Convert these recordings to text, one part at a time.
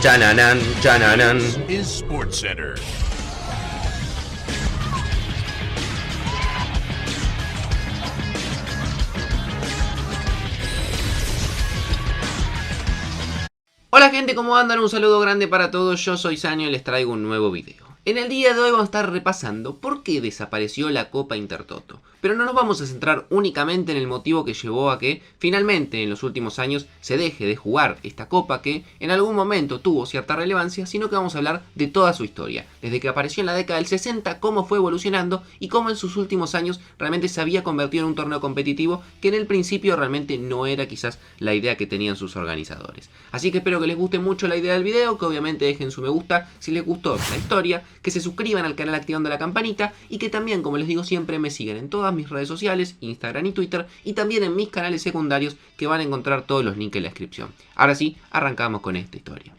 Chananan, chananan. Is SportsCenter. Hola gente, ¿cómo andan? Un saludo grande para todos, yo soy Sanio y les traigo un nuevo video. En el día de hoy vamos a estar repasando por qué desapareció la Copa Intertoto. Pero no nos vamos a centrar únicamente en el motivo que llevó a que finalmente en los últimos años se deje de jugar esta copa que en algún momento tuvo cierta relevancia, sino que vamos a hablar de toda su historia. Desde que apareció en la década del 60, cómo fue evolucionando y cómo en sus últimos años realmente se había convertido en un torneo competitivo que en el principio realmente no era quizás la idea que tenían sus organizadores. Así que espero que les guste mucho la idea del video, que obviamente dejen su me gusta si les gustó la historia, que se suscriban al canal activando la campanita y que también, como les digo siempre, me sigan en todas mis redes sociales, Instagram y Twitter, y también en mis canales secundarios que van a encontrar todos los links en la descripción. Ahora sí, arrancamos con esta historia.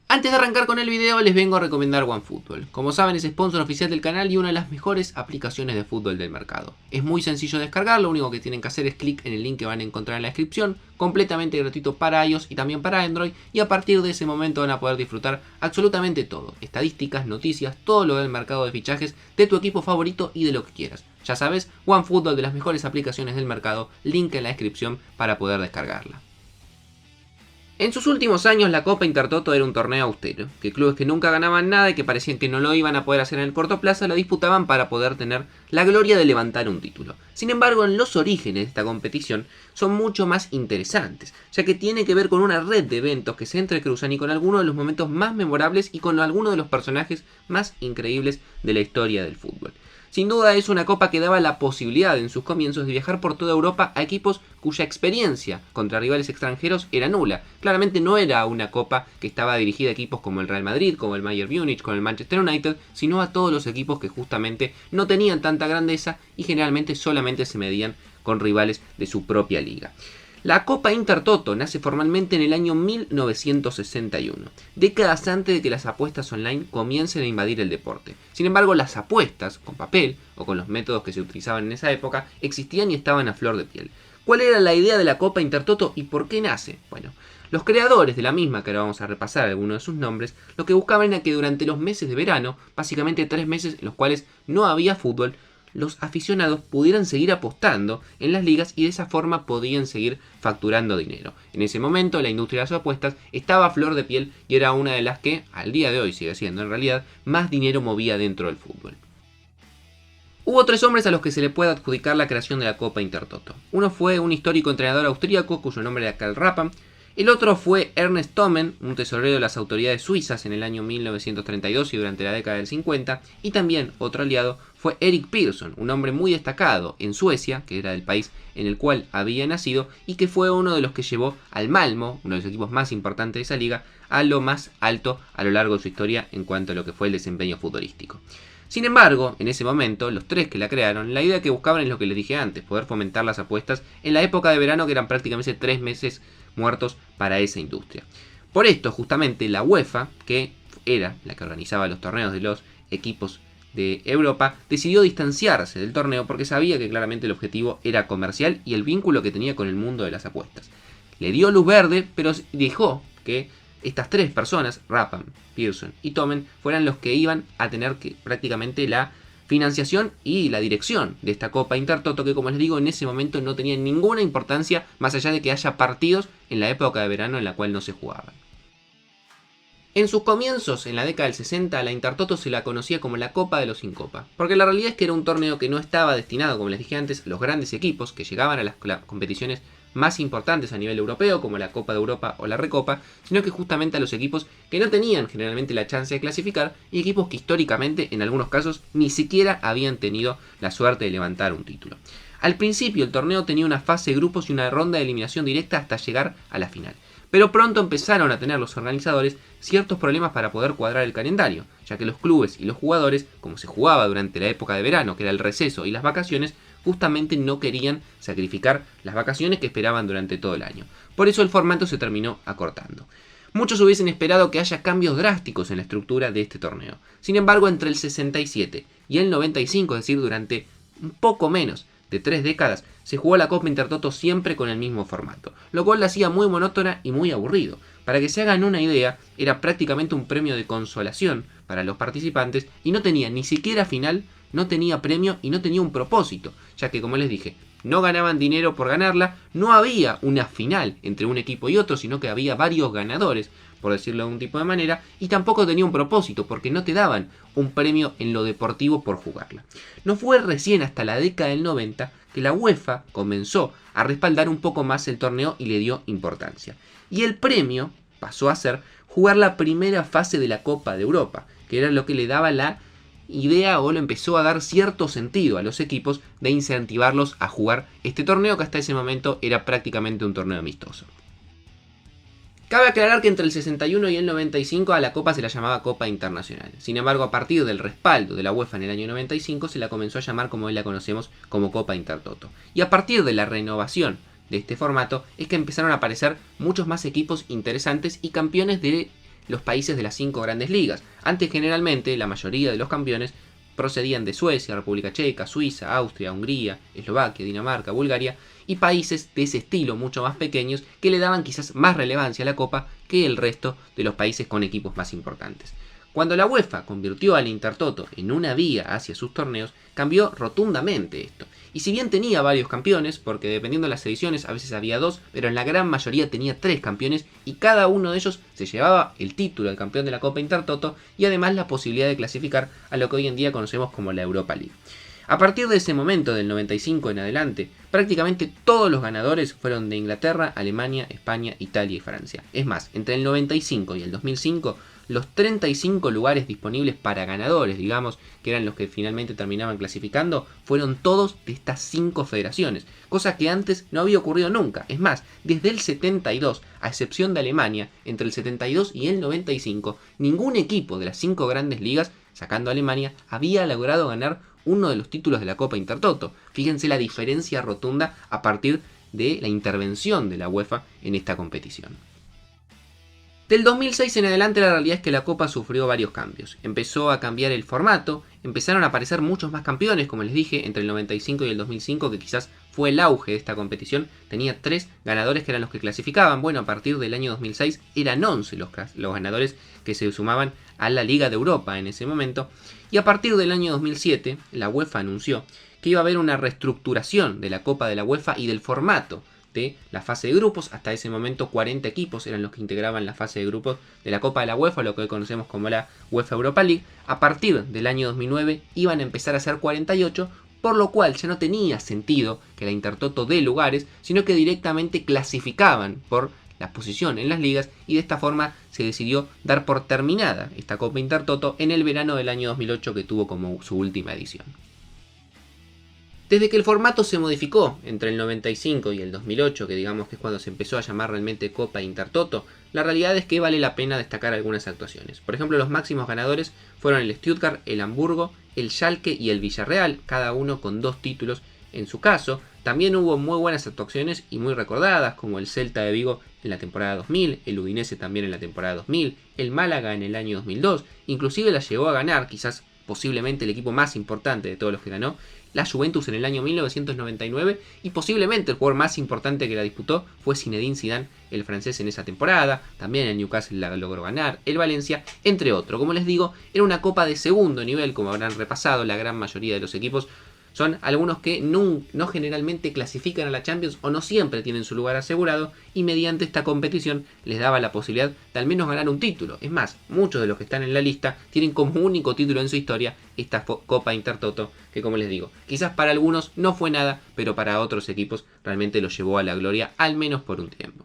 Antes de arrancar con el video les vengo a recomendar OneFootball. Como saben es sponsor oficial del canal y una de las mejores aplicaciones de fútbol del mercado. Es muy sencillo de descargar, lo único que tienen que hacer es clic en el link que van a encontrar en la descripción, completamente gratuito para iOS y también para Android, y a partir de ese momento van a poder disfrutar absolutamente todo, estadísticas, noticias, todo lo del mercado de fichajes de tu equipo favorito y de lo que quieras. Ya sabes, OneFootball, de las mejores aplicaciones del mercado, link en la descripción para poder descargarla. En sus últimos años la Copa Intertoto era un torneo austero, que clubes que nunca ganaban nada y que parecían que no lo iban a poder hacer en el corto plazo la disputaban para poder tener la gloria de levantar un título. Sin embargo, en los orígenes de esta competición son mucho más interesantes, ya que tiene que ver con una red de eventos que se entrecruzan y con algunos de los momentos más memorables y con algunos de los personajes más increíbles de la historia del fútbol. Sin duda es una copa que daba la posibilidad en sus comienzos de viajar por toda Europa a equipos cuya experiencia contra rivales extranjeros era nula. Claramente no era una copa que estaba dirigida a equipos como el Real Madrid, como el Bayern Múnich, como el Manchester United, sino a todos los equipos que justamente no tenían tanta grandeza y generalmente solamente se medían con rivales de su propia liga. La Copa Intertoto nace formalmente en el año 1961, décadas antes de que las apuestas online comiencen a invadir el deporte. Sin embargo, las apuestas con papel o con los métodos que se utilizaban en esa época existían y estaban a flor de piel. ¿Cuál era la idea de la Copa Intertoto y por qué nace? Bueno, los creadores de la misma, que ahora vamos a repasar algunos de sus nombres, lo que buscaban era que durante los meses de verano, básicamente 3 meses en los cuales no había fútbol, los aficionados pudieran seguir apostando en las ligas y de esa forma podían seguir facturando dinero. En ese momento la industria de las apuestas estaba a flor de piel y era una de las que, al día de hoy sigue siendo en realidad, más dinero movía dentro del fútbol. Hubo 3 hombres a los que se le puede adjudicar la creación de la Copa Intertoto. Uno fue un histórico entrenador austríaco cuyo nombre era Karl Rappan. El otro fue Ernest Thommen, un tesorero de las autoridades suizas en el año 1932 y durante la década del 50. Y también otro aliado fue Erik Pearson, un hombre muy destacado en Suecia, que era el país en el cual había nacido, y que fue uno de los que llevó al Malmö, uno de los equipos más importantes de esa liga, a lo más alto a lo largo de su historia en cuanto a lo que fue el desempeño futbolístico. Sin embargo, en ese momento, los 3 que la crearon, la idea que buscaban es lo que les dije antes, poder fomentar las apuestas en la época de verano, que eran prácticamente 3 meses muertos para esa industria. Por esto, justamente, la UEFA, que era la que organizaba los torneos de los equipos de Europa, decidió distanciarse del torneo porque sabía que claramente el objetivo era comercial y el vínculo que tenía con el mundo de las apuestas. Le dio luz verde, pero dejó que estas 3 personas, Rappan, Pearson y Thommen, fueran los que iban a tener que prácticamente la financiación y la dirección de esta Copa Intertoto, que como les digo en ese momento no tenía ninguna importancia más allá de que haya partidos en la época de verano en la cual no se jugaban. En sus comienzos, en la década del 60, la Intertoto se la conocía como la Copa de los sin Copa, porque la realidad es que era un torneo que no estaba destinado, como les dije antes, a los grandes equipos que llegaban a las competiciones más importantes a nivel europeo, como la Copa de Europa o la Recopa, sino que justamente a los equipos que no tenían generalmente la chance de clasificar y equipos que históricamente, en algunos casos, ni siquiera habían tenido la suerte de levantar un título. Al principio el torneo tenía una fase de grupos y una ronda de eliminación directa hasta llegar a la final. Pero pronto empezaron a tener los organizadores ciertos problemas para poder cuadrar el calendario, ya que los clubes y los jugadores, como se jugaba durante la época de verano, que era el receso y las vacaciones, justamente no querían sacrificar las vacaciones que esperaban durante todo el año. Por eso el formato se terminó acortando. Muchos hubiesen esperado que haya cambios drásticos en la estructura de este torneo. Sin embargo, entre el 67 y el 95, es decir, durante un poco menos de 3 décadas, se jugó la Copa Intertoto siempre con el mismo formato, lo cual la hacía muy monótona y muy aburrido. Para que se hagan una idea, era prácticamente un premio de consolación para los participantes y no tenía ni siquiera final, no tenía premio y no tenía un propósito, ya que, como les dije, no ganaban dinero por ganarla, no había una final entre un equipo y otro, sino que había varios ganadores, por decirlo de algún tipo de manera, y tampoco tenía un propósito, porque no te daban un premio en lo deportivo por jugarla. No fue recién hasta la década del 90 que la UEFA comenzó a respaldar un poco más el torneo y le dio importancia. Y el premio pasó a ser jugar la primera fase de la Copa de Europa, que era lo que le daba la idea o lo empezó a dar cierto sentido a los equipos de incentivarlos a jugar este torneo, que hasta ese momento era prácticamente un torneo amistoso. Cabe aclarar que entre el 61 y el 95 a la Copa se la llamaba Copa Internacional. Sin embargo, a partir del respaldo de la UEFA en el año 95 se la comenzó a llamar, como hoy la conocemos, como Copa Intertoto. Y a partir de la renovación de este formato es que empezaron a aparecer muchos más equipos interesantes y campeones de los países de las 5 grandes ligas. Antes, generalmente, la mayoría de los campeones procedían de Suecia, República Checa, Suiza, Austria, Hungría, Eslovaquia, Dinamarca, Bulgaria y países de ese estilo mucho más pequeños que le daban quizás más relevancia a la Copa que el resto de los países con equipos más importantes. Cuando la UEFA convirtió al Intertoto en una vía hacia sus torneos, cambió rotundamente esto. Y si bien tenía varios campeones, porque dependiendo de las ediciones a veces había 2, pero en la gran mayoría tenía 3 campeones y cada uno de ellos se llevaba el título de campeón de la Copa Intertoto y además la posibilidad de clasificar a lo que hoy en día conocemos como la Europa League. A partir de ese momento, del 95 en adelante, prácticamente todos los ganadores fueron de Inglaterra, Alemania, España, Italia y Francia. Es más, entre el 95 y el 2005, los 35 lugares disponibles para ganadores, digamos, que eran los que finalmente terminaban clasificando, fueron todos de estas 5 federaciones, cosa que antes no había ocurrido nunca. Es más, desde el 72, a excepción de Alemania, entre el 72 y el 95, ningún equipo de las 5 grandes ligas, sacando a Alemania, había logrado ganar uno de los títulos de la Copa Intertoto. Fíjense la diferencia rotunda a partir de la intervención de la UEFA en esta competición. Del 2006 en adelante la realidad es que la Copa sufrió varios cambios. Empezó a cambiar el formato, empezaron a aparecer muchos más campeones, como les dije, entre el 95 y el 2005, que quizás fue el auge de esta competición. Tenía 3 ganadores que eran los que clasificaban. Bueno, a partir del año 2006 eran 11 los ganadores que se sumaban a la Liga de Europa en ese momento. Y a partir del año 2007, la UEFA anunció que iba a haber una reestructuración de la Copa de la UEFA y del formato de la fase de grupos. Hasta ese momento 40 equipos eran los que integraban la fase de grupos de la Copa de la UEFA, lo que hoy conocemos como la UEFA Europa League. A partir del año 2009 iban a empezar a ser 48, por lo cual ya no tenía sentido que la Intertoto dé lugares, sino que directamente clasificaban por la posición en las ligas, y de esta forma se decidió dar por terminada esta Copa Intertoto en el verano del año 2008, que tuvo como su última edición. Desde que el formato se modificó entre el 95 y el 2008, que digamos que es cuando se empezó a llamar realmente Copa Intertoto, la realidad es que vale la pena destacar algunas actuaciones. Por ejemplo, los máximos ganadores fueron el Stuttgart, el Hamburgo, el Schalke y el Villarreal, cada uno con 2 títulos en su caso. También hubo muy buenas actuaciones y muy recordadas, como el Celta de Vigo en la temporada 2000, el Udinese también en la temporada 2000, el Málaga en el año 2002, inclusive la llegó a ganar, quizás posiblemente el equipo más importante de todos los que ganó, la Juventus en el año 1999, y posiblemente el jugador más importante que la disputó fue Zinedine Zidane, el francés, en esa temporada. También el Newcastle la logró ganar, el Valencia, entre otros. Como les digo, era una copa de segundo nivel, como habrán repasado la gran mayoría de los equipos. Son algunos que no generalmente clasifican a la Champions o no siempre tienen su lugar asegurado, y mediante esta competición les daba la posibilidad de al menos ganar un título. Es más, muchos de los que están en la lista tienen como único título en su historia esta Copa Intertoto, que, como les digo, quizás para algunos no fue nada, pero para otros equipos realmente los llevó a la gloria, al menos por un tiempo.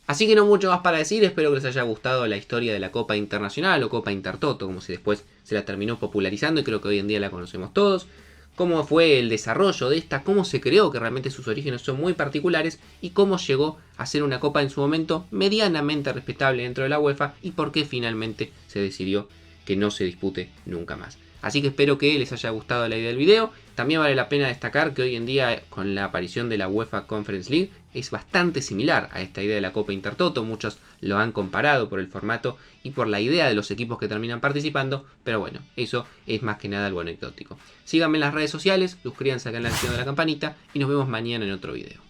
Así que no mucho más para decir, espero que les haya gustado la historia de la Copa Internacional o Copa Intertoto, como si después se la terminó popularizando, y creo que hoy en día la conocemos todos. Cómo fue el desarrollo de esta, cómo se creó, que realmente sus orígenes son muy particulares, y cómo llegó a ser una copa en su momento medianamente respetable dentro de la UEFA, y por qué finalmente se decidió que no se dispute nunca más. Así que espero que les haya gustado la idea del video. También vale la pena destacar que hoy en día, con la aparición de la UEFA Conference League, es bastante similar a esta idea de la Copa Intertoto. Muchos lo han comparado por el formato y por la idea de los equipos que terminan participando, pero bueno, eso es más que nada algo anecdótico. Síganme en las redes sociales, suscríbanse al canal, activando la campanita y nos vemos mañana en otro video.